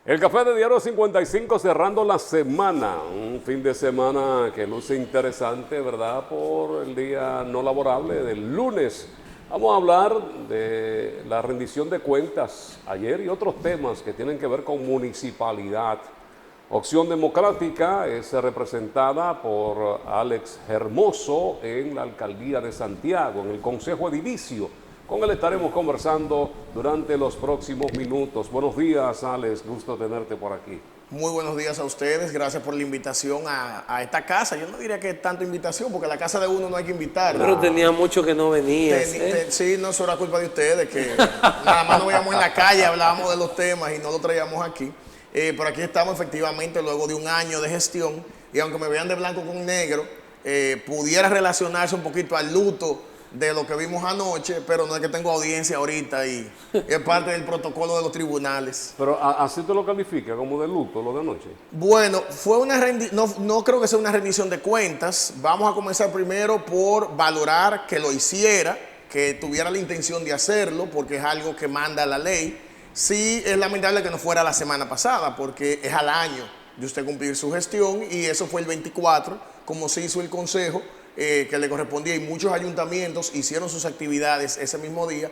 El café de Diario 55 cerrando la semana, un fin de semana que luce interesante, ¿verdad? Por el día no laborable del lunes. Vamos a hablar de la rendición de cuentas ayer y otros temas que tienen que ver con municipalidad. Opción Democrática es representada por Alex Hermoso en la Alcaldía de Santiago, en el Consejo Edilicio. Con él estaremos conversando durante los próximos minutos. Buenos días, Alex. Gusto tenerte por aquí. Muy buenos días a ustedes. Gracias por la invitación a esta casa. Yo no diría que es tanto invitación, porque a la casa de uno no hay que invitar. Pero tenía mucho que no venías. Sí, no, eso era culpa de ustedes, que nada más nos veíamos en la calle, hablábamos de los temas y no lo traíamos aquí. Por aquí estamos efectivamente luego de un año de gestión, y aunque me vean de blanco con negro, pudiera relacionarse un poquito al luto de lo que vimos anoche, pero no es que tengo audiencia ahorita y es parte del protocolo de los tribunales. Pero así te lo califica como de luto lo de anoche. Bueno, fue una no creo que sea una rendición de cuentas. Vamos a comenzar primero por valorar que lo hiciera, que tuviera la intención de hacerlo, porque es algo que manda la ley. Sí, es lamentable que no fuera la semana pasada, porque es al año de usted cumplir su gestión, y eso fue el 24, como se hizo el consejo que le correspondía, y muchos ayuntamientos hicieron sus actividades ese mismo día.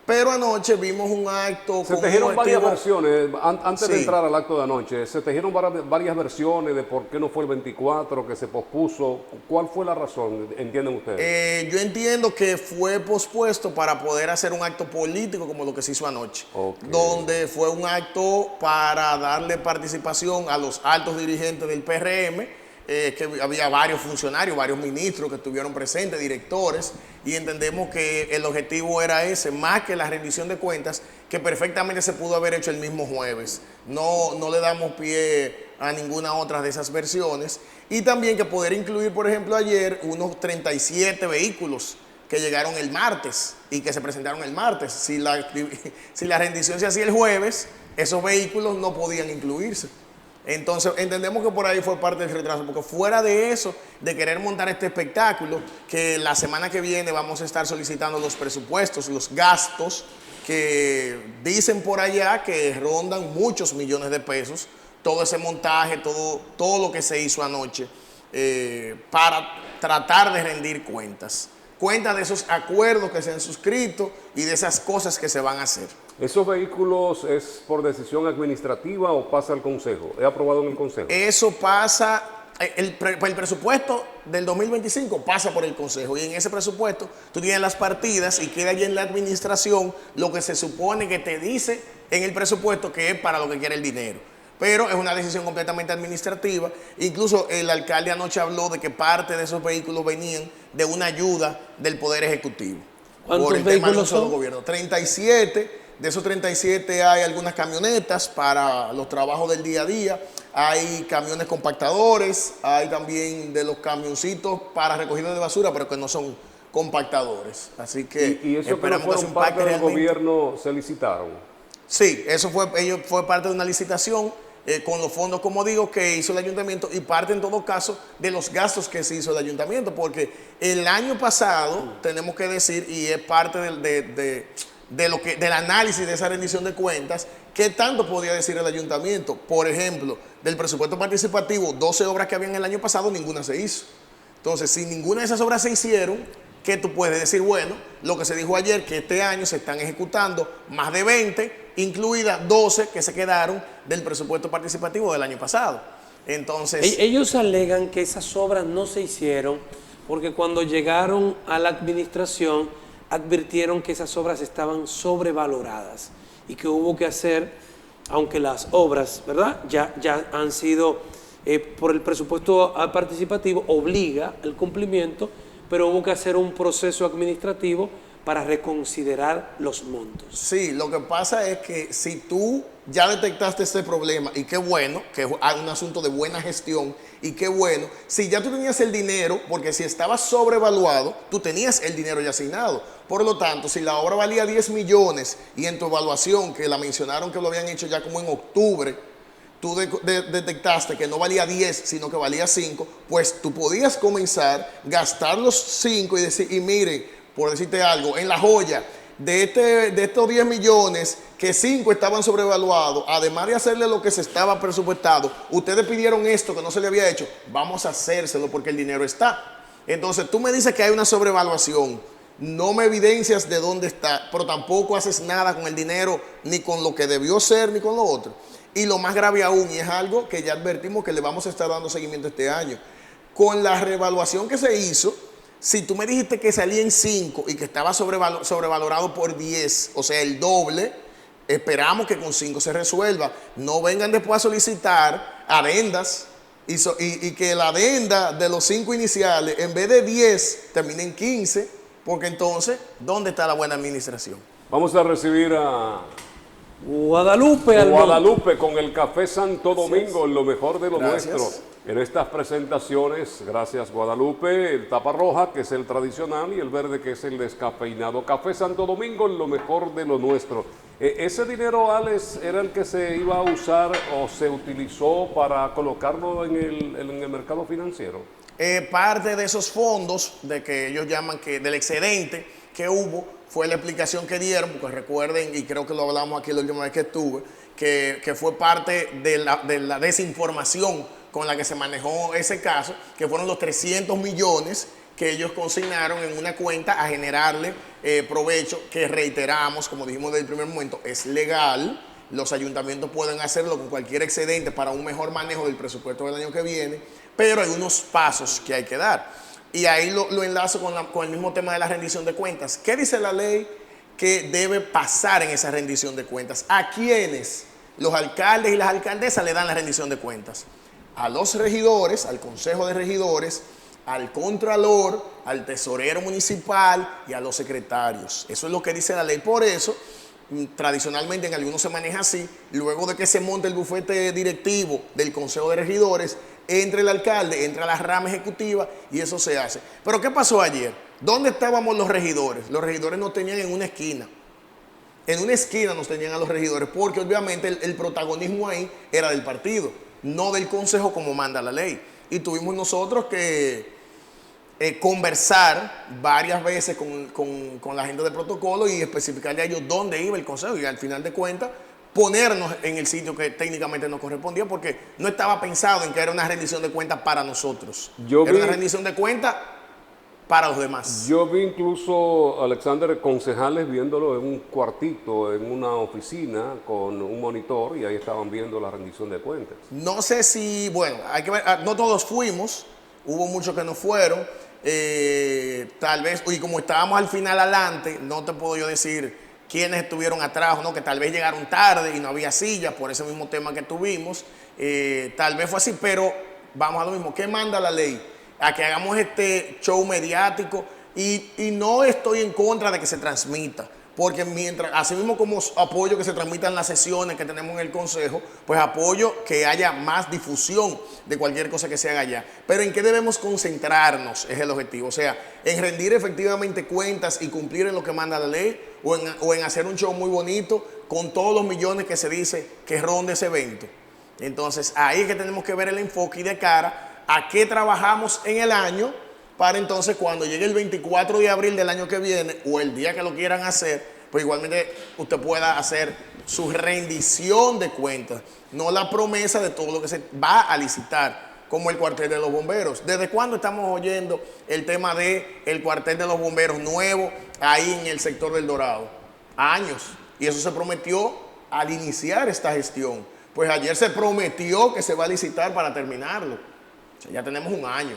Pero anoche vimos un acto. Se tejieron varias versiones, antes Sí. de entrar al acto de anoche, se tejieron varias versiones de por qué no fue el 24, que se pospuso. ¿Cuál fue la razón, entienden ustedes? Yo entiendo que fue pospuesto para poder hacer un acto político como lo que se hizo anoche, donde fue un acto para darle participación a los altos dirigentes del PRM, que había varios funcionarios, varios ministros que estuvieron presentes, directores, y entendemos que el objetivo era ese, más que la rendición de cuentas, que perfectamente se pudo haber hecho el mismo jueves. No le damos pie a ninguna otra de esas versiones. Y también que poder incluir, por ejemplo, ayer unos 37 vehículos que llegaron el martes y que se presentaron el martes. Si la rendición se hacía el jueves, esos vehículos no podían incluirse. Entonces entendemos que por ahí fue parte del retraso, porque fuera de eso, de querer montar este espectáculo, que la semana que viene vamos a estar solicitando los presupuestos, los gastos, que dicen por allá que rondan muchos millones de pesos, todo ese montaje, todo lo que se hizo anoche, para tratar de rendir cuentas de esos acuerdos que se han suscrito y de esas cosas que se van a hacer. ¿Esos vehículos es por decisión administrativa o pasa al Consejo? ¿Es aprobado en el Consejo? Eso pasa, el presupuesto del 2025 pasa por el Consejo, y en ese presupuesto tú tienes las partidas y queda allí en la administración lo que se supone que te dice en el presupuesto que es para lo que quiere el dinero. Pero es una decisión completamente administrativa. Incluso el alcalde anoche habló de que parte de esos vehículos venían de una ayuda del Poder Ejecutivo. ¿Cuántos vehículos son? Gobierno. 37. De esos 37 hay algunas camionetas para los trabajos del día a día. Hay camiones compactadores. Hay también de los camioncitos para recogida de basura, pero que no son compactadores. Así que ¿Y eso que no esperamos que sea fueron un parte parque del realmente. gobierno se licitaron? Sí, eso fue parte de una licitación con los fondos, como digo, que hizo el ayuntamiento, y parte en todo caso de los gastos que se hizo el ayuntamiento, porque el año pasado, tenemos que decir, y es parte del análisis de esa rendición de cuentas, ¿qué tanto podía decir el ayuntamiento? Por ejemplo, del presupuesto participativo, 12 obras que habían el año pasado, ninguna se hizo. Entonces, si ninguna de esas obras se hicieron, ¿qué tú puedes decir? Bueno, lo que se dijo ayer, que este año se están ejecutando más de 20, incluidas 12 que se quedaron del presupuesto participativo del año pasado. Entonces, Ellos alegan que esas obras no se hicieron porque cuando llegaron a la administración advirtieron que esas obras estaban sobrevaloradas y que hubo que hacer, aunque las obras, ¿verdad?, ya han sido por el presupuesto participativo, obliga el cumplimiento, pero hubo que hacer un proceso administrativo para reconsiderar los montos. sí, lo que pasa es que si tú ya detectaste este problema, y qué bueno, que es un asunto de buena gestión, y qué bueno, si ya tú tenías el dinero, porque si estaba sobrevaluado, tú tenías el dinero ya asignado. Por lo tanto, si la obra valía 10 millones y en tu evaluación, que la mencionaron que lo habían hecho ya como en octubre, tú detectaste que no valía 10, sino que valía 5, pues tú podías comenzar a gastar los 5 y decir, y mire, por decirte algo, en La Joya de estos 10 millones, que 5 estaban sobrevaluados, además de hacerle lo que se estaba presupuestado, ustedes pidieron esto que no se le había hecho, vamos a hacérselo porque el dinero está. Entonces tú me dices que hay una sobrevaluación, no me evidencias de dónde está, pero tampoco haces nada con el dinero, ni con lo que debió ser, ni con lo otro. Y lo más grave aún, y es algo que ya advertimos que le vamos a estar dando seguimiento este año, con la revaluación que se hizo, si tú me dijiste que salía en 5 y que estaba sobrevalorado por 10, o sea, el doble, esperamos que con 5 se resuelva. No vengan después a solicitar adendas y que la adenda de los 5 iniciales, en vez de 10, termine en 15, porque entonces, ¿dónde está la buena administración? Vamos a recibir a Guadalupe con el Café Santo Domingo, lo mejor de lo Gracias. nuestro. En estas presentaciones, gracias Guadalupe, el tapa roja, que es el tradicional, y el verde, que es el descafeinado. Café Santo Domingo, lo mejor de lo nuestro. ¿Ese dinero, Alex, era el que se iba a usar o se utilizó para colocarlo en el mercado financiero? Parte de esos fondos, de que ellos llaman que del excedente que hubo, fue la explicación que dieron, porque recuerden, y creo que lo hablamos aquí la última vez que estuve, que fue parte de la desinformación con la que se manejó ese caso, que fueron los 300 millones que ellos consignaron en una cuenta a generarle provecho, que reiteramos, como dijimos desde el primer momento, es legal. Los ayuntamientos pueden hacerlo con cualquier excedente para un mejor manejo del presupuesto del año que viene, pero hay unos pasos que hay que dar. Y ahí lo enlazo con el mismo tema de la rendición de cuentas. ¿Qué dice la ley que debe pasar en esa rendición de cuentas? ¿A quiénes los alcaldes y las alcaldesas le dan la rendición de cuentas? A los regidores, al consejo de regidores, al contralor, al tesorero municipal y a los secretarios. Eso es lo que dice la ley. Por eso, tradicionalmente en algunos se maneja así, luego de que se monte el bufete directivo del consejo de regidores, entra el alcalde, entra la rama ejecutiva y eso se hace. Pero ¿qué pasó ayer? ¿Dónde estábamos los regidores? Los regidores nos tenían en una esquina. En una esquina nos tenían a los regidores, porque obviamente el protagonismo ahí era del partido, no del consejo como manda la ley. Y tuvimos nosotros que conversar varias veces con la gente de protocolo y especificarle a ellos dónde iba el consejo, y al final de cuentas ponernos en el sitio que técnicamente nos correspondía, porque no estaba pensado en que era una rendición de cuentas para nosotros. Era una rendición de cuentas para los demás. Yo vi incluso, Alexander, concejales viéndolo en un cuartito, en una oficina, con un monitor, y ahí estaban viendo la rendición de cuentas. No sé si, bueno, hay que ver, no todos fuimos, hubo muchos que no fueron, tal vez, y como estábamos al final adelante, no te puedo yo decir quiénes estuvieron atrás o no, que tal vez llegaron tarde y no había sillas por ese mismo tema que tuvimos, tal vez fue así, pero vamos a lo mismo, ¿qué manda la ley? A que hagamos este show mediático, y no estoy en contra de que se transmita, porque mientras, así mismo como apoyo que se transmitan las sesiones que tenemos en el consejo, pues apoyo que haya más difusión de cualquier cosa que se haga allá. Pero ¿en qué debemos concentrarnos? Es el objetivo. O sea, en rendir efectivamente cuentas y cumplir en lo que manda la ley, o en hacer un show muy bonito con todos los millones que se dice que ronde ese evento. Entonces, ahí es que tenemos que ver el enfoque y de cara a qué trabajamos en el año, para entonces cuando llegue el 24 de abril del año que viene, o el día que lo quieran hacer, pues igualmente usted pueda hacer su rendición de cuentas, no la promesa de todo lo que se va a licitar, como el cuartel de los bomberos. ¿Desde cuándo estamos oyendo el tema del cuartel de los bomberos nuevo ahí en el sector del Dorado? Años. Y eso se prometió al iniciar esta gestión. Pues ayer se prometió que se va a licitar para terminarlo. O sea, ya tenemos un año.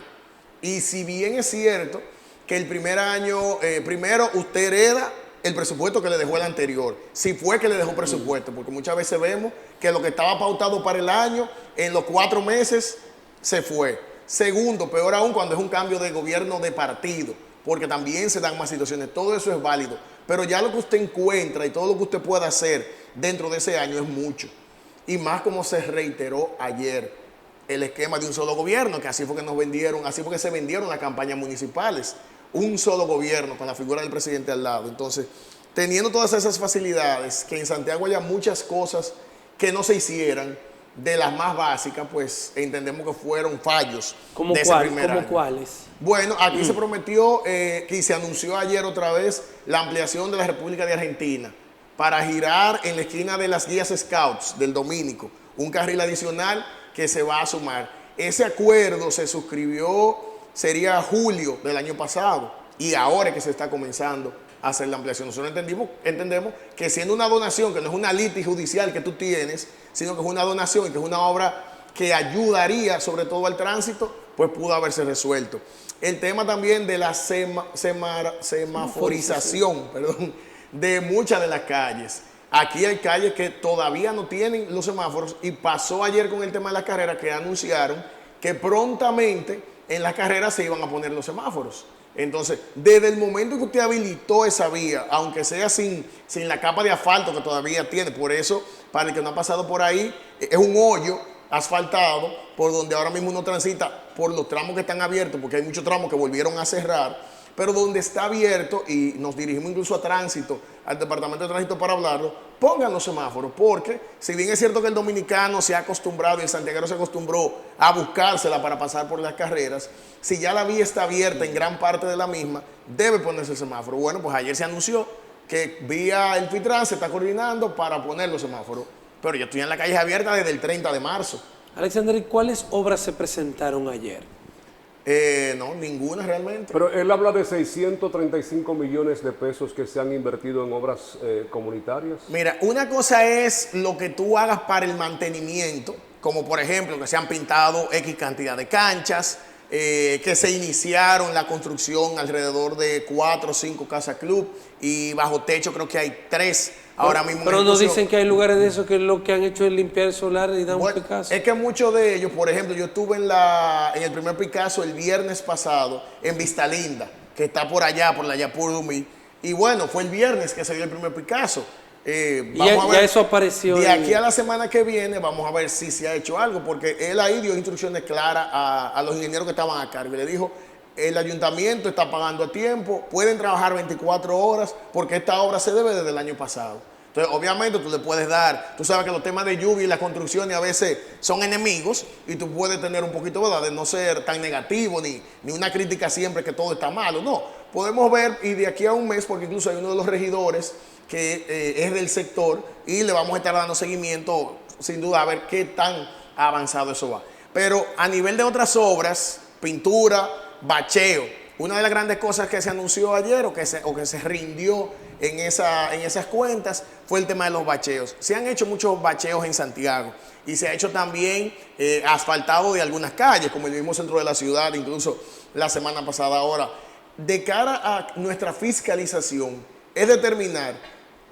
Y si bien es cierto que el primer año, primero usted hereda el presupuesto que le dejó el anterior, si fue que le dejó presupuesto, porque muchas veces vemos que lo que estaba pautado para el año, en los 4 meses se fue. Segundo, peor aún cuando es un cambio de gobierno de partido, porque también se dan más situaciones, todo eso es válido, pero ya lo que usted encuentra y todo lo que usted pueda hacer dentro de ese año es mucho. Y más como se reiteró ayer, el esquema de un solo gobierno, que así fue que nos vendieron, así fue que se vendieron las campañas municipales, un solo gobierno con la figura del presidente al lado. Entonces, teniendo todas esas facilidades, que en Santiago haya muchas cosas que no se hicieran, de las más básicas, pues entendemos que fueron fallos ¿Cómo de ese primer año. cuáles? Bueno, aquí se prometió que se anunció ayer otra vez la ampliación de la República de Argentina para girar en la esquina de las guías Scouts del Domínico, un carril adicional que se va a sumar. Ese acuerdo se suscribió, sería julio del año pasado, y ahora es que se está comenzando a hacer la ampliación. Nosotros entendemos que siendo una donación, que no es una litis judicial que tú tienes, sino que es una donación y que es una obra que ayudaría sobre todo al tránsito, pues pudo haberse resuelto. El tema también de la semaforización, perdón, de muchas de las calles. Aquí hay calles que todavía no tienen los semáforos, y pasó ayer con el tema de las carreras, que anunciaron que prontamente en las carreras se iban a poner los semáforos. Entonces, desde el momento que usted habilitó esa vía, aunque sea sin la capa de asfalto que todavía tiene, por eso, para el que no ha pasado por ahí, es un hoyo asfaltado por donde ahora mismo uno transita por los tramos que están abiertos, porque hay muchos tramos que volvieron a cerrar, pero donde está abierto, y nos dirigimos incluso a tránsito, al departamento de tránsito para hablarlo, pongan los semáforos, porque si bien es cierto que el dominicano se ha acostumbrado y el santiaguero se acostumbró a buscársela para pasar por las carreras, si ya la vía está abierta en gran parte de la misma, debe ponerse el semáforo. Bueno, pues ayer se anunció que vía el FITRAN se está coordinando para poner los semáforos, pero yo estoy en la calle abierta desde el 30 de marzo. Alexander, ¿y cuáles obras se presentaron ayer? No, ninguna realmente. Pero él habla de 635 millones de pesos que se han invertido en obras comunitarias. Mira, una cosa es lo que tú hagas para el mantenimiento, como por ejemplo que se han pintado X cantidad de canchas, que se iniciaron la construcción alrededor de 4 o 5 casas club, y bajo techo creo que hay 3 ahora mismo. Pero nos dicen que hay lugares de eso que lo que han hecho es limpiar el solar y dar un Picasso. Es que muchos de ellos, por ejemplo, yo estuve en el primer Picasso el viernes pasado en Vista Linda, que está por allá, por la Yapur Dumí, y bueno, fue el viernes que se dio el primer Picasso. Vamos a ver, ya eso apareció. De aquí a la semana que viene vamos a ver si se ha hecho algo, porque él ahí dio instrucciones claras a los ingenieros que estaban a cargo. Y le dijo, el ayuntamiento está pagando a tiempo, pueden trabajar 24 horas, porque esta obra se debe desde el año pasado. Entonces, obviamente, tú le puedes dar, tú sabes que los temas de lluvia y las construcciones a veces son enemigos, y tú puedes tener un poquito, ¿verdad?, de no ser tan negativo, ni una crítica siempre que todo está malo. No, podemos ver, y de aquí a un mes, porque incluso hay uno de los regidores que es del sector, y le vamos a estar dando seguimiento, sin duda, a ver qué tan avanzado eso va. Pero a nivel de otras obras, pintura, bacheo, una de las grandes cosas que se anunció ayer o que se rindió en esas cuentas fue el tema de los bacheos. Se han hecho muchos bacheos en Santiago, y se ha hecho también asfaltado de algunas calles, como el mismo centro de la ciudad, incluso la semana pasada. Ahora, de cara a nuestra fiscalización, es determinar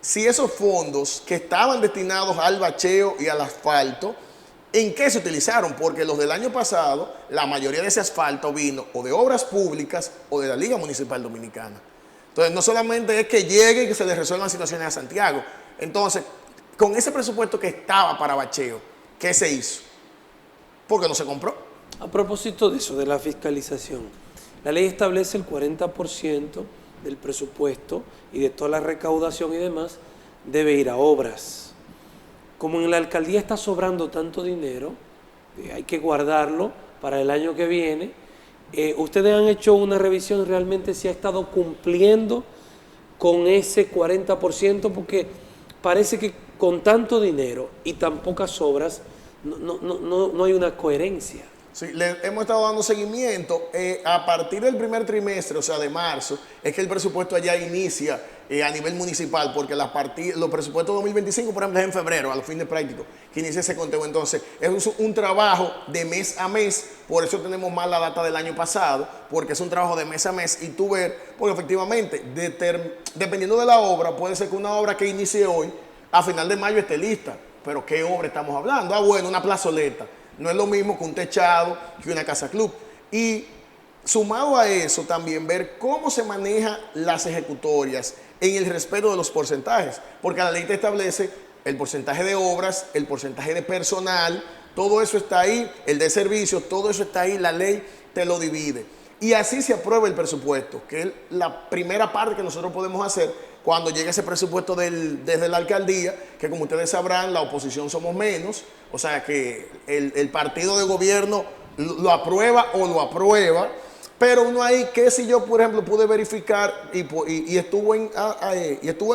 si esos fondos que estaban destinados al bacheo y al asfalto, ¿en qué se utilizaron? Porque los del año pasado, la mayoría de ese asfalto vino o de obras públicas o de la Liga Municipal Dominicana. Entonces, no solamente es que llegue y que se le resuelvan situaciones a Santiago. Entonces, con ese presupuesto que estaba para bacheo, ¿qué se hizo? Porque no se compró. A propósito de eso, de la fiscalización, la ley establece el 40% del presupuesto y de toda la recaudación y demás debe ir a obras. Como en la alcaldía está sobrando tanto dinero, hay que guardarlo para el año que viene. ¿Ustedes han hecho una revisión realmente si ha estado cumpliendo con ese 40%? Porque parece que con tanto dinero y tan pocas obras no hay una coherencia. Sí, le hemos estado dando seguimiento. A partir del primer trimestre, o sea, de marzo, es que el presupuesto allá inicia a nivel municipal, porque los presupuestos 2025, por ejemplo, es en febrero, a los fines prácticos, que inicia ese conteo. Entonces, es un trabajo de mes a mes, por eso tenemos más la data del año pasado, porque es un trabajo de mes a mes, y tú ver, porque efectivamente, dependiendo de la obra, puede ser que una obra que inicie hoy, a final de mayo esté lista, pero ¿qué obra estamos hablando? Bueno, una plazoleta. No es lo mismo que un techado, que una casa club. Y sumado a eso, también ver cómo se manejan las ejecutorias en el respeto de los porcentajes. Porque la ley te establece el porcentaje de obras, el porcentaje de personal, todo eso está ahí, el de servicios, todo eso está ahí, la ley te lo divide. Y así se aprueba el presupuesto, que es la primera parte que nosotros podemos hacer cuando llegue ese presupuesto desde la alcaldía, que como ustedes sabrán, la oposición somos menos, o sea que el partido de gobierno lo aprueba o lo aprueba, pero uno ahí que si yo, por ejemplo, pude verificar y estuvo en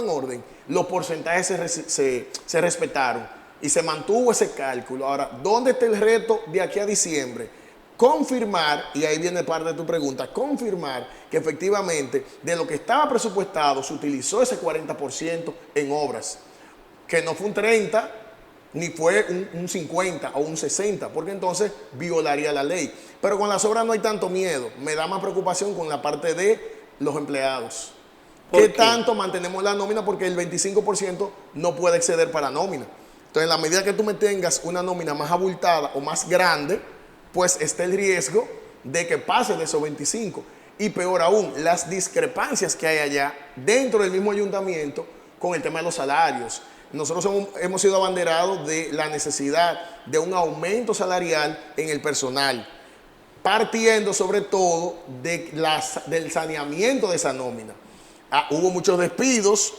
orden, los porcentajes se respetaron y se mantuvo ese cálculo. Ahora, ¿dónde está el reto de aquí a diciembre? Confirmar, y ahí viene parte de tu pregunta, confirmar que efectivamente de lo que estaba presupuestado se utilizó ese 40% en obras, que no fue un 30, ni fue un 50 o un 60, porque entonces violaría la ley. Pero con las obras no hay tanto miedo, me da más preocupación con la parte de los empleados. ¿Qué tanto mantenemos la nómina? Porque el 25% no puede exceder para nómina. Entonces, en la medida que tú me tengas una nómina más abultada o más grande, pues está el riesgo de que pase de esos 25. Y peor aún, las discrepancias que hay allá dentro del mismo ayuntamiento con el tema de los salarios. Nosotros hemos sido abanderados de la necesidad de un aumento salarial en el personal, partiendo sobre todo del saneamiento de esa nómina. Hubo muchos despidos,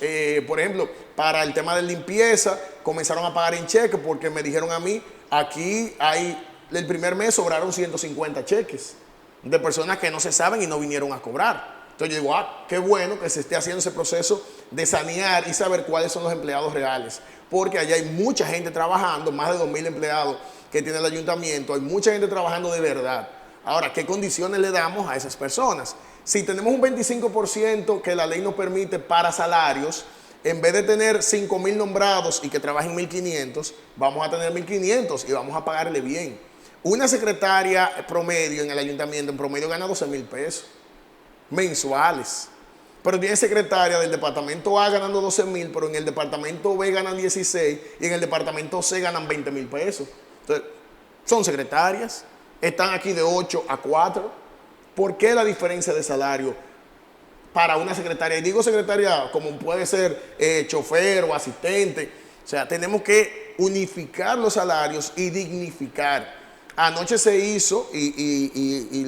por ejemplo, para el tema de limpieza, comenzaron a pagar en cheque porque me dijeron a mí, aquí el primer mes sobraron 150 cheques de personas que no se saben y no vinieron a cobrar. Entonces yo digo, qué bueno que se esté haciendo ese proceso de sanear y saber cuáles son los empleados reales, porque allá hay mucha gente trabajando, más de 2.000 empleados que tiene el ayuntamiento, hay mucha gente trabajando de verdad. Ahora, ¿qué condiciones le damos a esas personas? Si tenemos un 25% que la ley nos permite para salarios, en vez de tener 5.000 nombrados y que trabajen 1.500, vamos a tener 1.500 y vamos a pagarle bien. Una secretaria promedio en el ayuntamiento, en promedio gana 12.000 pesos mensuales. Pero tiene secretaria del departamento A ganando 12.000, pero en el departamento B ganan 16 y en el departamento C ganan 20.000 pesos. Entonces, son secretarias, están aquí de 8 a 4. ¿Por qué la diferencia de salario para una secretaria? Y digo secretaria como puede ser chofer o asistente. O sea, tenemos que unificar los salarios y dignificar. Anoche se hizo y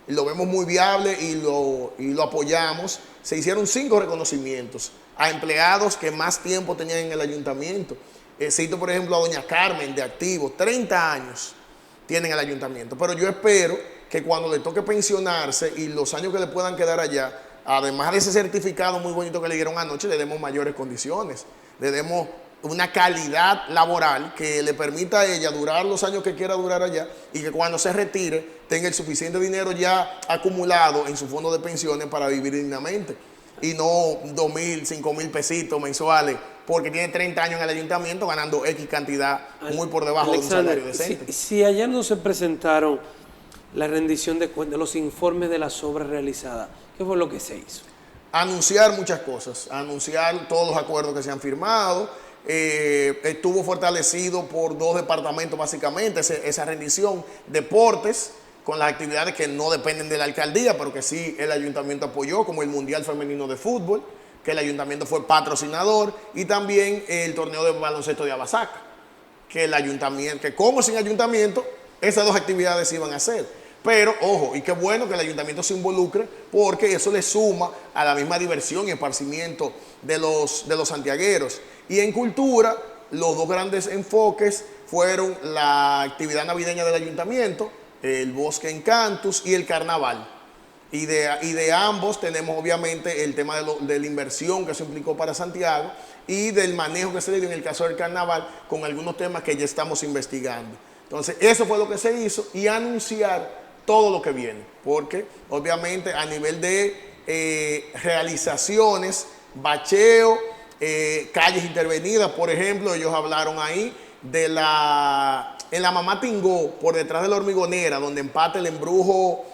lo vemos muy viable y lo apoyamos. Se hicieron 5 reconocimientos a empleados que más tiempo tenían en el ayuntamiento. Cito, por ejemplo, a doña Carmen de Activo, 30 años tiene en el ayuntamiento. Pero yo espero que cuando le toque pensionarse y los años que le puedan quedar allá, además de ese certificado muy bonito que le dieron anoche, le demos mayores condiciones, le demos una calidad laboral que le permita a ella durar los años que quiera durar allá y que cuando se retire tenga el suficiente dinero ya acumulado en su fondo de pensiones para vivir dignamente y no 2.000, 5.000 pesitos mensuales porque tiene 30 años en el ayuntamiento ganando X cantidad muy por debajo de un salario decente. Si ayer no se presentaron la rendición de cuentas, los informes de las obras realizadas, ¿qué fue lo que se hizo? Anunciar muchas cosas, anunciar todos los acuerdos que se han firmado. Estuvo fortalecido por 2 departamentos básicamente, esa rendición, deportes, con las actividades que no dependen de la alcaldía, pero que sí el ayuntamiento apoyó, como el Mundial Femenino de Fútbol, que el ayuntamiento fue patrocinador, y también el torneo de baloncesto de Abasaca, que el ayuntamiento, que como sin ayuntamiento, esas 2 actividades iban a hacer. Pero, ojo, y qué bueno que el ayuntamiento se involucre, porque eso le suma a la misma diversión y esparcimiento de los santiagueros. Y en cultura, los 2 grandes enfoques fueron la actividad navideña del ayuntamiento, el Bosque Encantus y el Carnaval. Y de ambos tenemos obviamente el tema de la inversión que se implicó para Santiago y del manejo que se le dio en el caso del Carnaval con algunos temas que ya estamos investigando. Entonces, eso fue lo que se hizo y anunciar todo lo que viene, porque obviamente a nivel de realizaciones, bacheo, calles intervenidas, por ejemplo, ellos hablaron ahí de en la Mamá Tingó, por detrás de la Hormigonera, donde empata el embrujo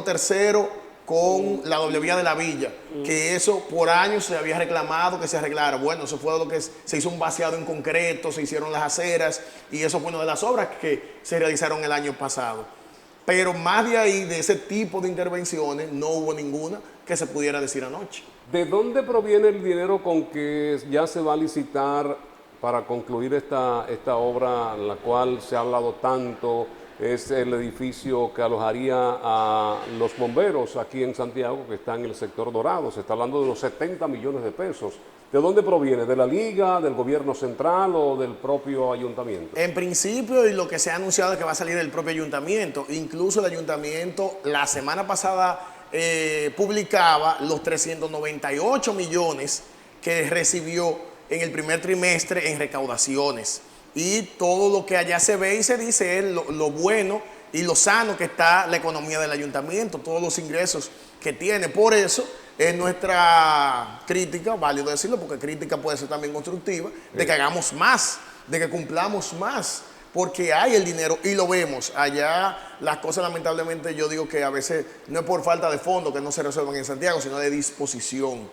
tercero con la doble vía de la Villa, que eso por años se había reclamado que se arreglara. Bueno, eso fue lo que se hizo un vaciado en concreto, se hicieron las aceras y eso fue una de las obras que se realizaron el año pasado. Pero más de ahí, de ese tipo de intervenciones, no hubo ninguna que se pudiera decir anoche. ¿De dónde proviene el dinero con que ya se va a licitar para concluir esta obra, en la cual se ha hablado tanto, es el edificio que alojaría a los bomberos aquí en Santiago, que está en el sector dorado. Se está hablando de los 70 millones de pesos. ¿De dónde proviene? ¿De la Liga, del gobierno central o del propio ayuntamiento? En principio, y lo que se ha anunciado es que va a salir del propio ayuntamiento. Incluso el ayuntamiento la semana pasada publicaba los 398 millones que recibió en el primer trimestre en recaudaciones. Y todo lo que allá se ve y se dice es lo bueno y lo sano que está la economía del ayuntamiento, todos los ingresos que tiene. Por eso es nuestra crítica, válido decirlo, porque crítica puede ser también constructiva, de que hagamos más, de que cumplamos más, porque hay el dinero y lo vemos. Allá las cosas, lamentablemente, yo digo que a veces no es por falta de fondos que no se resuelvan en Santiago, sino de disposición.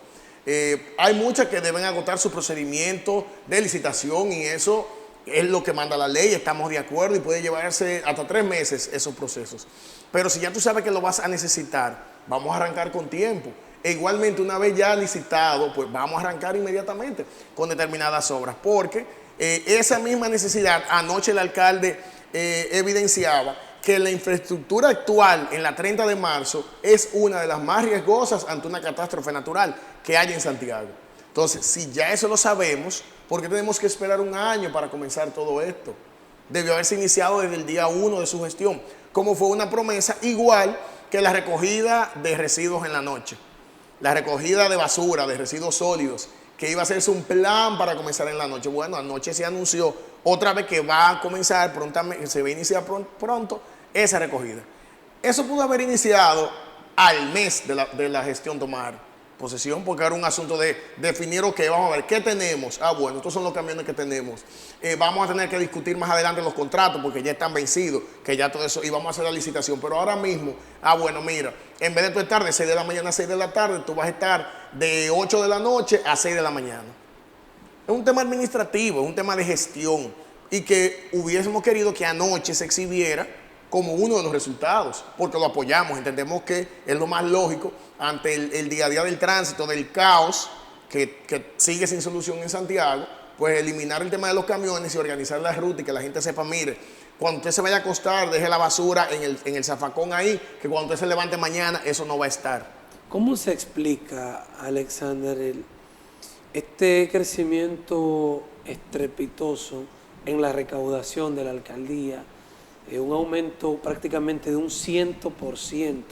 Hay muchas que deben agotar su procedimiento de licitación y eso es lo que manda la ley, estamos de acuerdo y puede llevarse hasta 3 meses esos procesos. Pero si ya tú sabes que lo vas a necesitar, vamos a arrancar con tiempo. E igualmente, una vez ya licitado, pues vamos a arrancar inmediatamente con determinadas obras, porque esa misma necesidad, anoche el alcalde evidenciaba que la infraestructura actual en la 30 de marzo es una de las más riesgosas ante una catástrofe natural que hay en Santiago. Entonces, si ya eso lo sabemos, ¿por qué tenemos que esperar un año para comenzar todo esto? Debió haberse iniciado desde el día 1 de su gestión, como fue una promesa, igual que la recogida de residuos en la noche, la recogida de basura, de residuos sólidos, que iba a hacerse un plan para comenzar en la noche. Bueno, anoche se anunció otra vez que va a comenzar prontamente, se va a iniciar pronto esa recogida. Eso pudo haber iniciado al mes de la gestión tomar posesión, porque era un asunto de definir, ok, vamos a ver, ¿qué tenemos? Ah, bueno, estos son los camiones que tenemos. Vamos a tener que discutir más adelante los contratos, porque ya están vencidos, que ya todo eso, y vamos a hacer la licitación. Pero ahora mismo, bueno, mira, en vez de tú estar de 6 de la mañana a 6 de la tarde, tú vas a estar de 8 de la noche a 6 de la mañana. Es un tema administrativo, es un tema de gestión, y que hubiésemos querido que anoche se exhibiera como uno de los resultados, porque lo apoyamos, entendemos que es lo más lógico ante el día a día del tránsito, del caos que sigue sin solución en Santiago, pues eliminar el tema de los camiones y organizar la ruta y que la gente sepa, mire, cuando usted se vaya a acostar, deje la basura en el zafacón ahí, que cuando usted se levante mañana, eso no va a estar. ¿Cómo se explica, Alexander, este crecimiento estrepitoso en la recaudación de la alcaldía? Un aumento prácticamente de un 100%,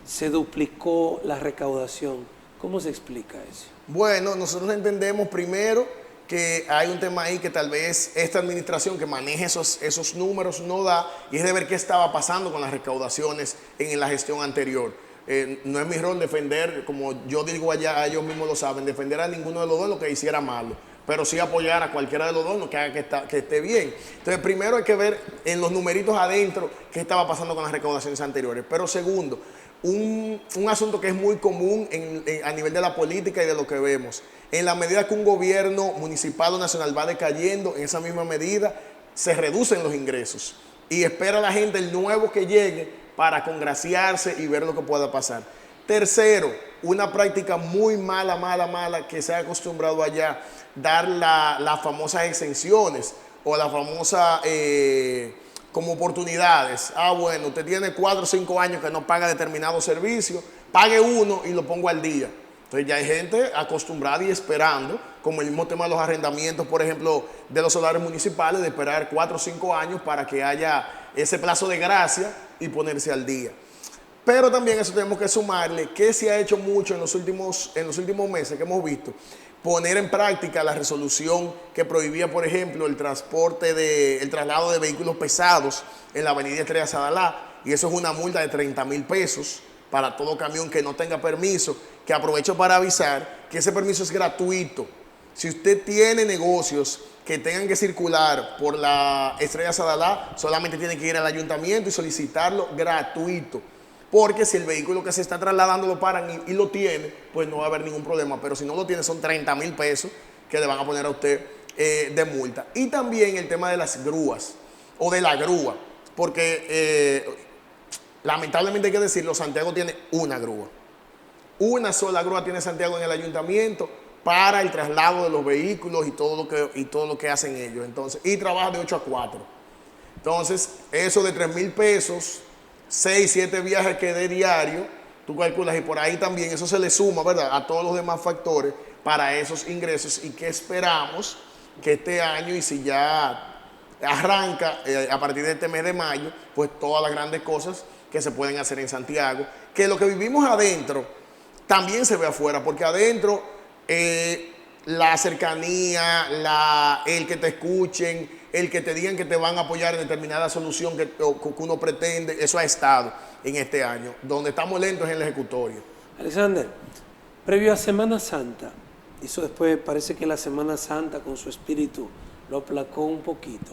se duplicó la recaudación. ¿Cómo se explica eso? Bueno, nosotros entendemos primero que hay un tema ahí que tal vez esta administración que maneje esos números no da, y es de ver qué estaba pasando con las recaudaciones en la gestión anterior. No es mi rol defender, como yo digo allá, ellos mismos lo saben, defender a ninguno de los dos lo que hiciera malo, pero sí apoyar a cualquiera de los dos, lo que haga que esté bien. Entonces, primero hay que ver en los numeritos adentro qué estaba pasando con las recaudaciones anteriores. Pero segundo, un asunto que es muy común a nivel de la política y de lo que vemos. En la medida que un gobierno municipal o nacional va decayendo, en esa misma medida se reducen los ingresos. Y espera la gente el nuevo que llegue para congraciarse y ver lo que pueda pasar. Tercero, una práctica muy mala que se ha acostumbrado allá, dar las famosas exenciones o las famosas como oportunidades. Bueno, usted tiene 4 o 5 años que no paga determinado servicio, pague uno y lo pongo al día. Entonces ya hay gente acostumbrada y esperando, como el mismo tema de los arrendamientos, por ejemplo, de los solares municipales, de esperar 4 o 5 años para que haya ese plazo de gracia y ponerse al día. Pero también eso tenemos que sumarle que se ha hecho mucho en los últimos meses que hemos visto, poner en práctica la resolución que prohibía, por ejemplo, el traslado de vehículos pesados en la avenida Estrella Sadalá, y eso es una multa de 30,000 pesos para todo camión que no tenga permiso, que aprovecho para avisar que ese permiso es gratuito. Si usted tiene negocios que tengan que circular por la Estrella Sadalá, solamente tiene que ir al ayuntamiento y solicitarlo gratuito. Porque si el vehículo que se está trasladando lo paran y lo tiene, pues no va a haber ningún problema. Pero si no lo tiene, son 30,000 pesos que le van a poner a usted de multa. Y también el tema de las grúas o de la grúa. Porque lamentablemente hay que decirlo, Santiago tiene una grúa. Una sola grúa tiene Santiago en el ayuntamiento para el traslado de los vehículos y todo lo que hacen ellos. Entonces, y trabaja de 8 a 4. Entonces, eso de 3,000 pesos, 6, 7 viajes que dé diario, tú calculas y por ahí también eso se le suma, ¿verdad?, a todos los demás factores para esos ingresos y que esperamos que este año, y si ya arranca a partir de este mes de mayo, pues todas las grandes cosas que se pueden hacer en Santiago, que lo que vivimos adentro también se ve afuera, porque adentro la cercanía, el que te escuchen, el que te digan que te van a apoyar en determinada solución que uno pretende, eso ha estado en este año. Donde estamos lentos es en el ejecutorio. Alexander, previo a Semana Santa, eso después parece que la Semana Santa con su espíritu lo aplacó un poquito.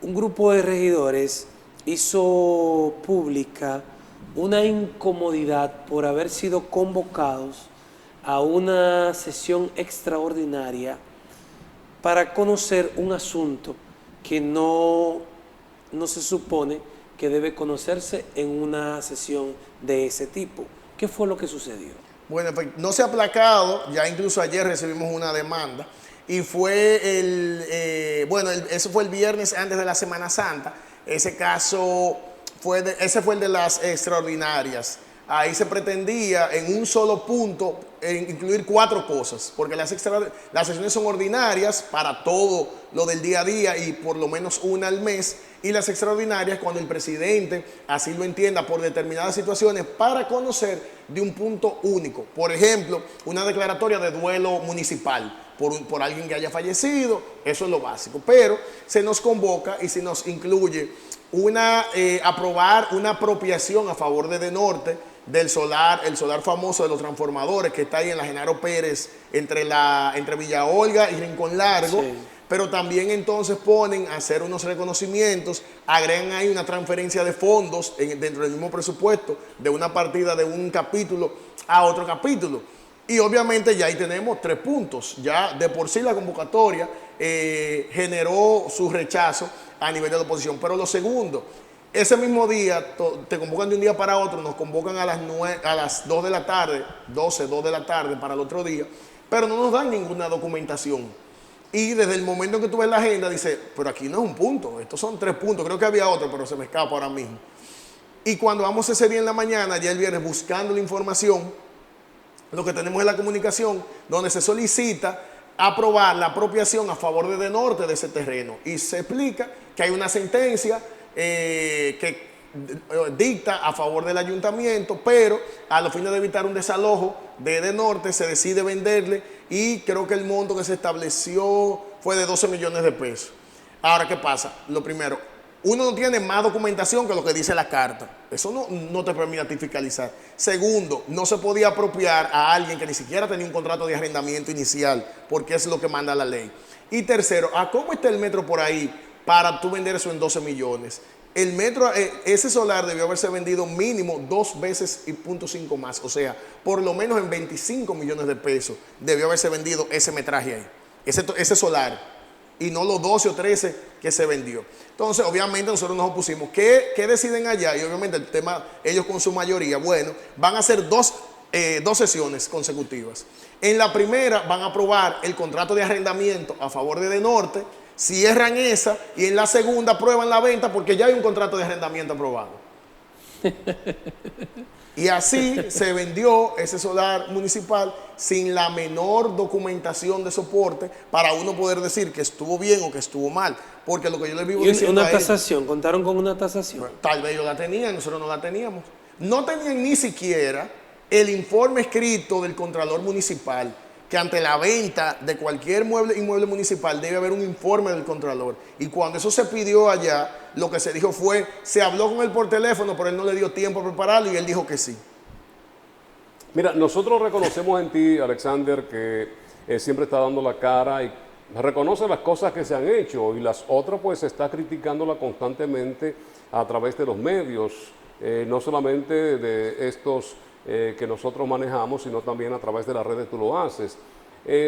Un grupo de regidores hizo pública una incomodidad por haber sido convocados a una sesión extraordinaria para conocer un asunto que no se supone que debe conocerse en una sesión de ese tipo. ¿Qué fue lo que sucedió? Bueno, pues no se ha aplacado, ya incluso ayer recibimos una demanda y fue eso fue el viernes antes de la Semana Santa. Ese caso ese fue el de las extraordinarias. Ahí se pretendía en un solo punto incluir 4 cosas, porque las sesiones son ordinarias para todo lo del día a día y por lo menos una al mes, y las extraordinarias cuando el presidente así lo entienda por determinadas situaciones para conocer de un punto único. Por ejemplo, una declaratoria de duelo municipal por alguien que haya fallecido, eso es lo básico, pero se nos convoca y se nos incluye aprobar una apropiación a favor de Edenorte del solar, el solar famoso de los transformadores que está ahí en la Genaro Pérez entre Villa Olga y Rincón Largo. Sí. Pero también entonces ponen a hacer unos reconocimientos, agregan ahí una transferencia de fondos dentro del mismo presupuesto de una partida de un capítulo a otro capítulo. Y obviamente ya ahí tenemos 3 puntos. Ya de por sí la convocatoria generó su rechazo a nivel de la oposición. Pero lo segundo, ese mismo día, te convocan de un día para otro, nos convocan a las 2 de la tarde, 2 de la tarde para el otro día, pero no nos dan ninguna documentación. Y desde el momento en que tú ves la agenda, dice, pero aquí no es un punto, estos son 3 puntos, creo que había otro, pero se me escapa ahora mismo. Y cuando vamos ese día en la mañana, ya el viernes, buscando la información, lo que tenemos es la comunicación, donde se solicita aprobar la apropiación a favor de Edenorte de ese terreno. Y se explica que hay una sentencia que dicta a favor del ayuntamiento, pero a los fines de evitar un desalojo de Edenorte se decide venderle y creo que el monto que se estableció fue de 12 millones de pesos. Ahora, ¿qué pasa? Lo primero, uno no tiene más documentación que lo que dice la carta. Eso no te permite a ti fiscalizar. Segundo, no se podía apropiar a alguien que ni siquiera tenía un contrato de arrendamiento inicial, porque es lo que manda la ley. Y tercero, ¿a cómo está el metro por ahí para tú vender eso en 12 millones? El metro, ese solar debió haberse vendido mínimo 2 veces y 0.5 más. O sea, por lo menos en 25 millones de pesos debió haberse vendido ese metraje ahí, ese solar, y no los 12 o 13 que se vendió. Entonces, obviamente nosotros nos opusimos. ¿Qué deciden allá? Y obviamente el tema, ellos con su mayoría, bueno, van a hacer dos sesiones consecutivas. En la primera van a aprobar el contrato de arrendamiento a favor de Edenorte, cierran esa, y en la segunda aprueban la venta porque ya hay un contrato de arrendamiento aprobado. Y así se vendió ese solar municipal sin la menor documentación de soporte para uno poder decir que estuvo bien o que estuvo mal. Porque lo que yo les vivo diciendo una tasación, ¿contaron con una tasación? Bueno, tal vez ellos la tenían, nosotros no la teníamos. No tenían ni siquiera el informe escrito del Contralor Municipal, que ante la venta de cualquier inmueble municipal debe haber un informe del Contralor. Y cuando eso se pidió allá, lo que se dijo fue, se habló con él por teléfono, pero él no le dio tiempo a prepararlo y él dijo que sí. Mira, nosotros reconocemos en ti, Alexander, que siempre está dando la cara y reconoce las cosas que se han hecho y las otras pues está criticándola constantemente a través de los medios, no solamente de estos que nosotros manejamos, sino también a través de las redes tú lo haces.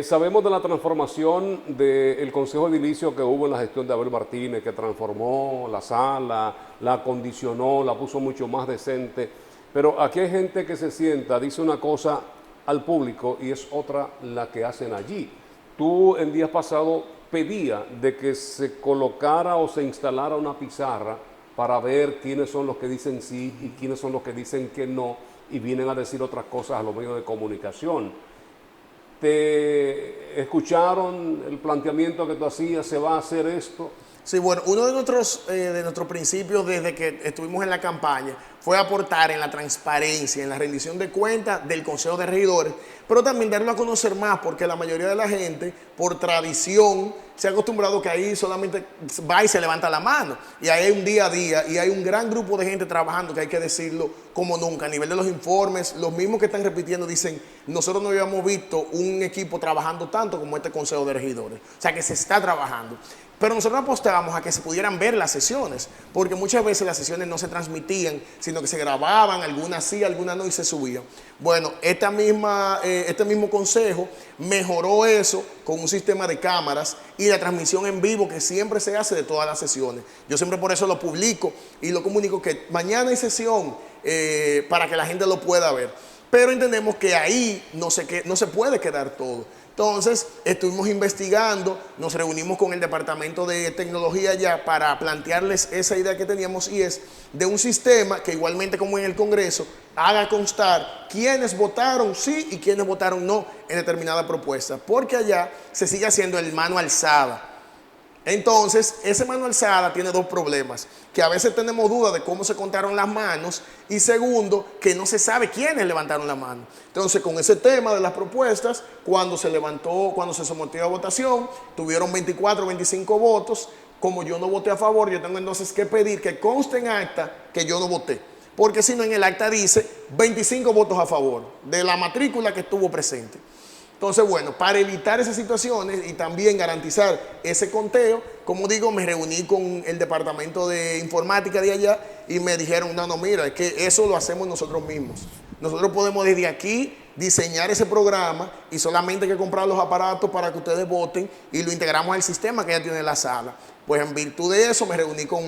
Sabemos de la transformación del Consejo Edilicio que hubo en la gestión de Abel Martínez, que transformó la sala, la acondicionó, la puso mucho más decente, pero aquí hay gente que se sienta, dice una cosa al público y es otra la que hacen allí. tú en días pasados pedías de que se colocara o se instalara una pizarra para ver quiénes son los que dicen sí y quiénes son los que dicen que no y vienen a decir otras cosas a los medios de comunicación. ¿Te escucharon el planteamiento que tú hacías? ¿Se va a hacer esto? Sí, bueno, uno de nuestros principios desde que estuvimos en la campaña fue aportar en la transparencia, en la rendición de cuentas del Consejo de Regidores, pero también darlo a conocer más, porque la mayoría de la gente, por tradición, se ha acostumbrado que ahí solamente va y se levanta la mano. Y ahí hay un día a día y hay un gran grupo de gente trabajando, que hay que decirlo como nunca. A nivel de los informes, los mismos que están repitiendo dicen, nosotros no habíamos visto un equipo trabajando tanto como este Consejo de Regidores. O sea, que se está trabajando. Pero nosotros apostábamos a que se pudieran ver las sesiones, porque muchas veces las sesiones no se transmitían, sino que se grababan, algunas sí, algunas no, y se subían. Bueno, este mismo consejo mejoró eso con un sistema de cámaras y la transmisión en vivo que siempre se hace de todas las sesiones. Yo siempre por eso lo publico y lo comunico que mañana hay sesión para que la gente lo pueda ver. Pero entendemos que ahí no se puede quedar todo. Entonces, estuvimos investigando, nos reunimos con el Departamento de Tecnología ya para plantearles esa idea que teníamos, y es de un sistema que igualmente como en el Congreso haga constar quiénes votaron sí y quiénes votaron no en determinada propuesta, porque allá se sigue haciendo el mano alzada. Entonces, ese mano alzada tiene dos problemas, que a veces tenemos dudas de cómo se contaron las manos, y segundo, que no se sabe quiénes levantaron la mano. Entonces, con ese tema de las propuestas, cuando se sometió a votación, tuvieron 24, 25 votos. Como yo no voté a favor, yo tengo entonces que pedir que conste en acta que yo no voté, porque si no, en el acta dice 25 votos a favor de la matrícula que estuvo presente. Entonces, bueno, para evitar esas situaciones y también garantizar ese conteo, como digo, me reuní con el departamento de informática de allá y me dijeron, no, mira, es que eso lo hacemos nosotros mismos. Nosotros podemos desde aquí diseñar ese programa y solamente hay que comprar los aparatos para que ustedes voten y lo integramos al sistema que ya tiene la sala. Pues en virtud de eso me reuní con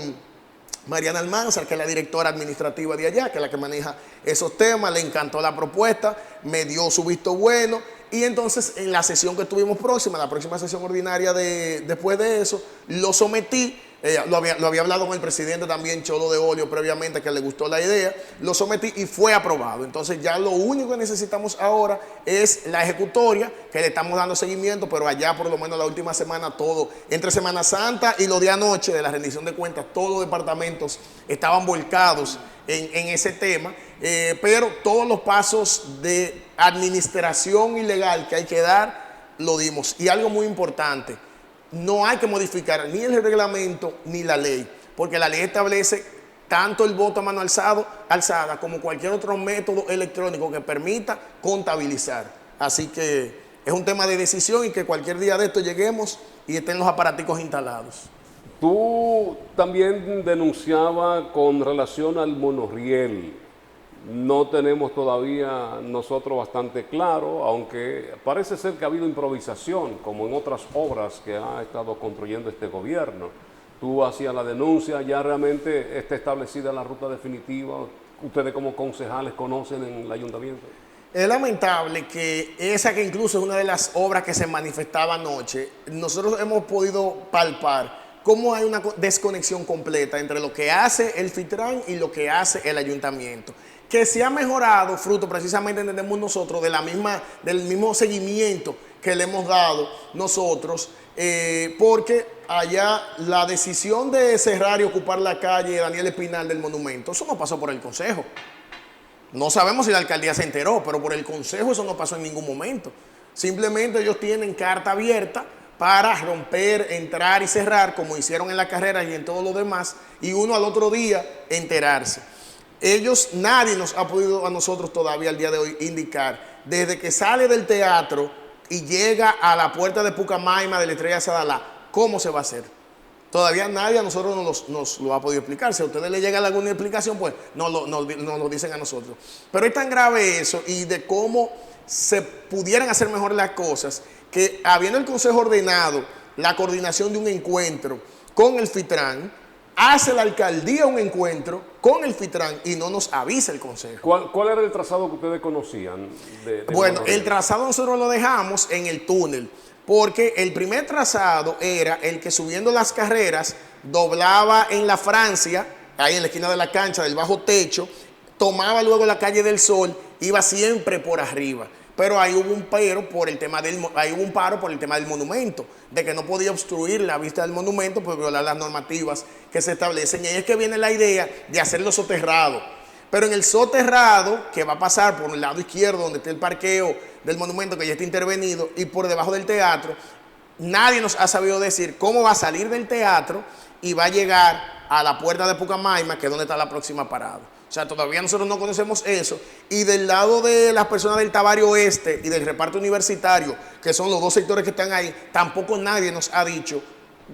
Mariana Almanzar, que es la directora administrativa de allá, que es la que maneja esos temas. Le encantó la propuesta, me dio su visto bueno. Y entonces en la sesión que tuvimos próxima, la próxima sesión ordinaria después de eso, lo sometí, lo había hablado con el presidente también, Cholo de Olio, previamente, que le gustó la idea, lo sometí y fue aprobado. Entonces ya lo único que necesitamos ahora es la ejecutoria, que le estamos dando seguimiento, pero allá por lo menos la última semana todo, entre Semana Santa y lo de anoche de la rendición de cuentas, todos los departamentos estaban volcados en ese tema, pero todos los pasos de administración y legal que hay que dar, lo dimos. Y algo muy importante, no hay que modificar ni el reglamento ni la ley, porque la ley establece tanto el voto a mano alzada como cualquier otro método electrónico que permita contabilizar. Así que es un tema de decisión y que cualquier día de esto lleguemos y estén los aparaticos instalados. Tú también denunciabas con relación al monorriel. No tenemos todavía nosotros bastante claro, aunque parece ser que ha habido improvisación, como en otras obras que ha estado construyendo este gobierno. Tú hacías la denuncia, ya realmente está establecida la ruta definitiva. Ustedes como concejales conocen en el ayuntamiento. Es lamentable que esa, que incluso es una de las obras que se manifestaba anoche, nosotros hemos podido palpar cómo hay una desconexión completa entre lo que hace el FITRAN y lo que hace el ayuntamiento, que se ha mejorado fruto precisamente, entendemos nosotros, del mismo seguimiento que le hemos dado nosotros, porque allá la decisión de cerrar y ocupar la calle Daniel Espinal del monumento, eso no pasó por el consejo. No sabemos si la alcaldía se enteró, pero por el consejo eso no pasó en ningún momento. Simplemente ellos tienen carta abierta para romper, entrar y cerrar, como hicieron en la carrera y en todo lo demás, y uno al otro día enterarse. Nadie nos ha podido a nosotros todavía al día de hoy indicar, desde que sale del teatro y llega a la puerta de Pucamaima de la Estrella Sadalá, cómo se va a hacer. Todavía nadie a nosotros nos lo ha podido explicar. Si a ustedes les llega alguna explicación, pues nos lo dicen a nosotros. Pero es tan grave eso, y de cómo se pudieran hacer mejor las cosas, que habiendo el Consejo ordenado la coordinación de un encuentro con el FITRAN, hace la alcaldía un encuentro con el FITRAN y no nos avisa el consejo. ¿Cuál era el trazado que ustedes conocían? Bueno, el trazado nosotros lo dejamos en el túnel, porque el primer trazado era el que subiendo las carreras doblaba en la Francia, ahí en la esquina de la cancha del bajo techo, tomaba luego la calle del Sol, iba siempre por arriba. Pero ahí hubo un paro por el tema del monumento, de que no podía obstruir la vista del monumento por violar las normativas que se establecen. Y ahí es que viene la idea de hacerlo soterrado. Pero en el soterrado, que va a pasar por el lado izquierdo, donde está el parqueo del monumento, que ya está intervenido, y por debajo del teatro, nadie nos ha sabido decir cómo va a salir del teatro y va a llegar a la puerta de Pucamaima, que es donde está la próxima parada. O sea, todavía nosotros no conocemos eso. Y del lado de las personas del Tabario Oeste y del reparto universitario, que son los dos sectores que están ahí, tampoco nadie nos ha dicho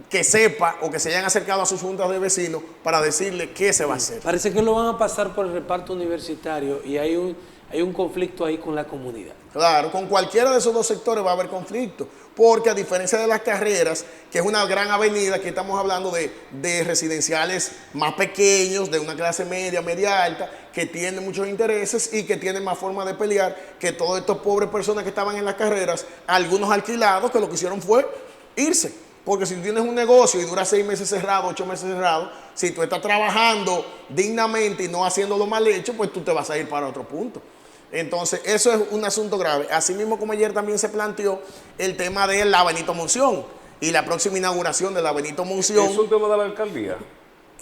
que sepa o que se hayan acercado a sus juntas de vecinos para decirle qué se va a hacer. Parece que lo van a pasar por el reparto universitario y hay un conflicto ahí con la comunidad. Claro, con cualquiera de esos dos sectores va a haber conflicto, porque a diferencia de las carreras, que es una gran avenida, aquí estamos hablando de residenciales más pequeños, de una clase media, media alta, que tienen muchos intereses y que tienen más forma de pelear que todos estos pobres personas que estaban en las carreras, algunos alquilados, que lo que hicieron fue irse. Porque si tú tienes un negocio y dura 6 meses cerrado, 8 meses cerrado, si tú estás trabajando dignamente y no haciéndolo mal hecho, pues tú te vas a ir para otro punto. Entonces, eso es un asunto grave. Asimismo, como ayer también se planteó el tema de la Benito Monción y la próxima inauguración de la Benito Monción. ¿Es un tema de la alcaldía?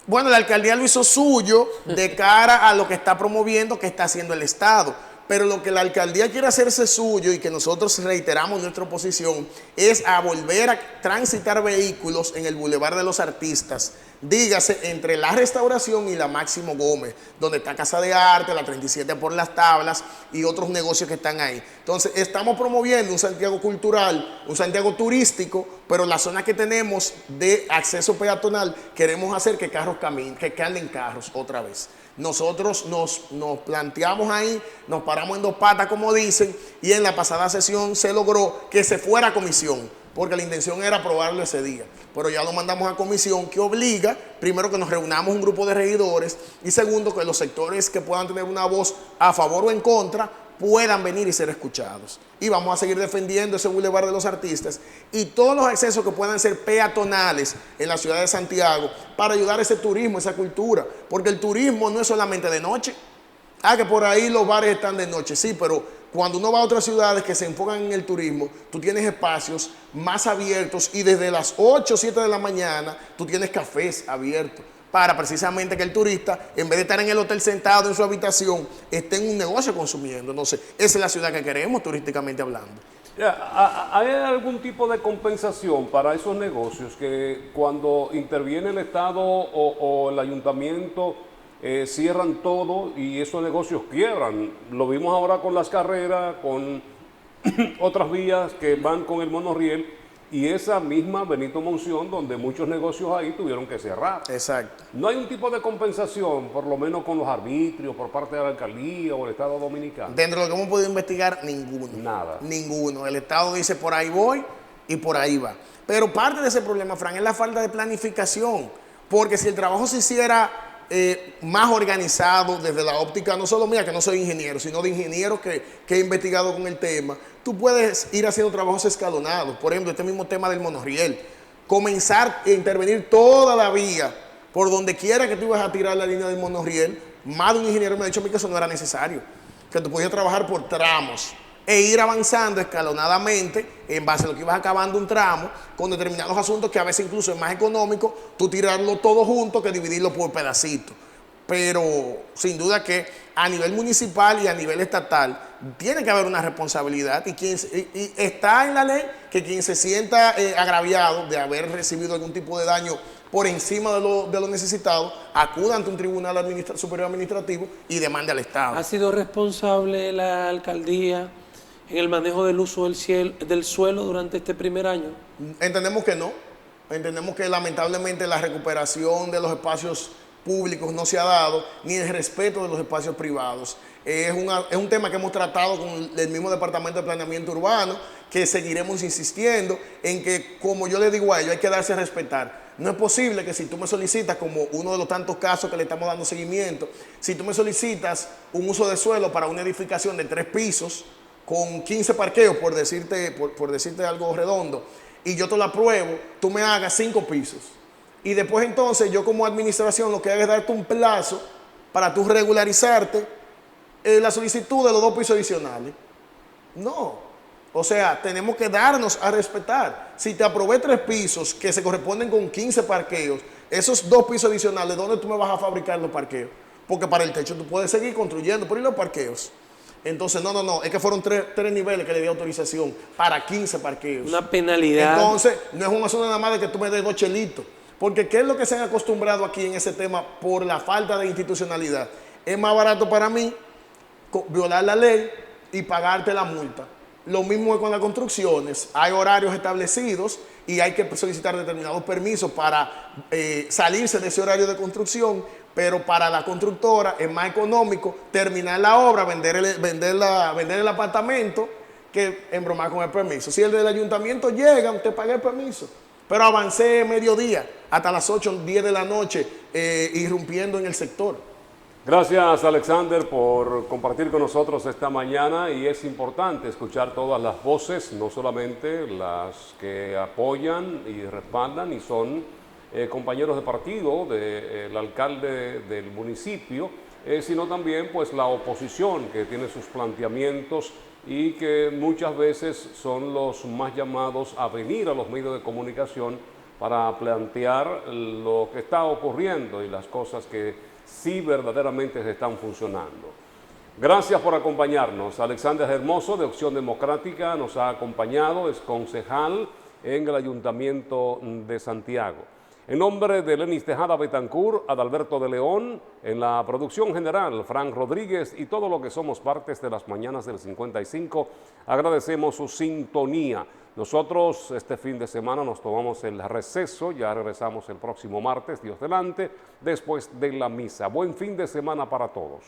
Bueno, la alcaldía lo hizo suyo de cara a lo que está promoviendo, que está haciendo el Estado. Pero lo que la alcaldía quiere hacerse suyo y que nosotros reiteramos nuestra oposición es a volver a transitar vehículos en el Boulevard de los Artistas, dígase entre la Restauración y la Máximo Gómez, donde está Casa de Arte, la 37 por las Tablas y otros negocios que están ahí. Entonces, estamos promoviendo un Santiago cultural, un Santiago turístico, pero la zona que tenemos de acceso peatonal queremos hacer que carros caminen, que anden carros otra vez. Nosotros nos planteamos ahí, nos paramos en dos patas, como dicen, y en la pasada sesión se logró que se fuera a comisión, porque la intención era aprobarlo ese día. Pero ya lo mandamos a comisión, que obliga, primero, que nos reunamos un grupo de regidores, y segundo, que los sectores que puedan tener una voz a favor o en contra puedan venir y ser escuchados. Y vamos a seguir defendiendo ese Boulevard de los Artistas y todos los accesos que puedan ser peatonales en la ciudad de Santiago para ayudar a ese turismo, esa cultura. Porque el turismo no es solamente de noche. Que por ahí los bares están de noche, sí, pero cuando uno va a otras ciudades que se enfocan en el turismo, tú tienes espacios más abiertos y desde las 8 o 7 de la mañana tú tienes cafés abiertos, para precisamente que el turista, en vez de estar en el hotel sentado en su habitación, esté en un negocio consumiendo. Entonces, esa es la ciudad que queremos turísticamente hablando. ¿Hay algún tipo de compensación para esos negocios que cuando interviene el Estado o el ayuntamiento cierran todo y esos negocios quiebran? Lo vimos ahora con las carreras, con otras vías que van con el monorriel. Y esa misma Benito Monción, donde muchos negocios ahí tuvieron que cerrar. Exacto. No hay un tipo de compensación, por lo menos con los arbitrios, por parte de la alcaldía o el Estado Dominicano. Dentro de lo que hemos podido investigar, ninguno. Nada. Ninguno. El Estado dice por ahí voy y por ahí va. Pero parte de ese problema, Fran, es la falta de planificación. Porque si el trabajo se hiciera más organizado desde la óptica, no solo mía, que no soy ingeniero, sino de ingenieros que he investigado con el tema, tú puedes ir haciendo trabajos escalonados. Por ejemplo, este mismo tema del monorriel. Comenzar a intervenir toda la vía, por donde quiera que tú ibas a tirar la línea del monorriel. Más de un ingeniero me ha dicho a mí que eso no era necesario, que tú podías trabajar por tramos e ir avanzando escalonadamente en base a lo que ibas acabando un tramo, con determinados asuntos que a veces incluso es más económico tú tirarlo todo junto que dividirlo por pedacitos. Pero sin duda que a nivel municipal y a nivel estatal tiene que haber una responsabilidad y está en la ley que quien se sienta agraviado de haber recibido algún tipo de daño por encima de lo necesitado, acuda ante un tribunal superior administrativo y demande al Estado. ¿Ha sido responsable la alcaldía en el manejo del uso del suelo durante este primer año? Entendemos que no. Entendemos que lamentablemente la recuperación de los espacios públicos no se ha dado, ni el respeto de los espacios privados. Es un tema que hemos tratado con el mismo Departamento de Planeamiento Urbano, que seguiremos insistiendo en que, como yo le digo a ellos, hay que darse a respetar. No es posible que si tú me solicitas, como uno de los tantos casos que le estamos dando seguimiento, si tú me solicitas un uso de suelo para una edificación de 3 pisos, con 15 parqueos, por decirte algo redondo, y yo te lo apruebo, tú me hagas 5 pisos. Y después entonces yo como administración lo que hago es darte un plazo para tú regularizarte la solicitud de los 2 pisos adicionales. No. O sea, tenemos que darnos a respetar. Si te aprobé 3 pisos que se corresponden con 15 parqueos, esos 2 pisos adicionales, ¿dónde tú me vas a fabricar los parqueos? Porque para el techo tú puedes seguir construyendo, pero ¿y los parqueos? Entonces, no, es que fueron 3 niveles que le di autorización para 15 parqueos. Una penalidad. Entonces, no es una zona nada más de que tú me des 2 chelitos. Porque ¿qué es lo que se han acostumbrado aquí en ese tema por la falta de institucionalidad? Es más barato para mí violar la ley y pagarte la multa. Lo mismo es con las construcciones. Hay horarios establecidos y hay que solicitar determinados permisos para salirse de ese horario de construcción, pero para la constructora es más económico terminar la obra, vender el apartamento, que embromar con el permiso. Si el del ayuntamiento llega, te pagué el permiso. Pero avancé mediodía, hasta las 8 o 10 de la noche, irrumpiendo en el sector. Gracias, Alexander, por compartir con nosotros esta mañana, y es importante escuchar todas las voces, no solamente las que apoyan y respaldan y son compañeros de partido del alcalde del municipio, sino también pues la oposición, que tiene sus planteamientos y que muchas veces son los más llamados a venir a los medios de comunicación para plantear lo que está ocurriendo y las cosas que sí verdaderamente se están funcionando. Gracias por acompañarnos. Alexander Hermoso, de Opción Democrática, nos ha acompañado, es concejal en el Ayuntamiento de Santiago. En nombre de Lenis Tejada Betancourt, Adalberto de León, en la producción general, Frank Rodríguez y todo lo que somos partes de las mañanas del 55, agradecemos su sintonía. Nosotros este fin de semana nos tomamos el receso, ya regresamos el próximo martes, Dios delante, después de la misa. Buen fin de semana para todos.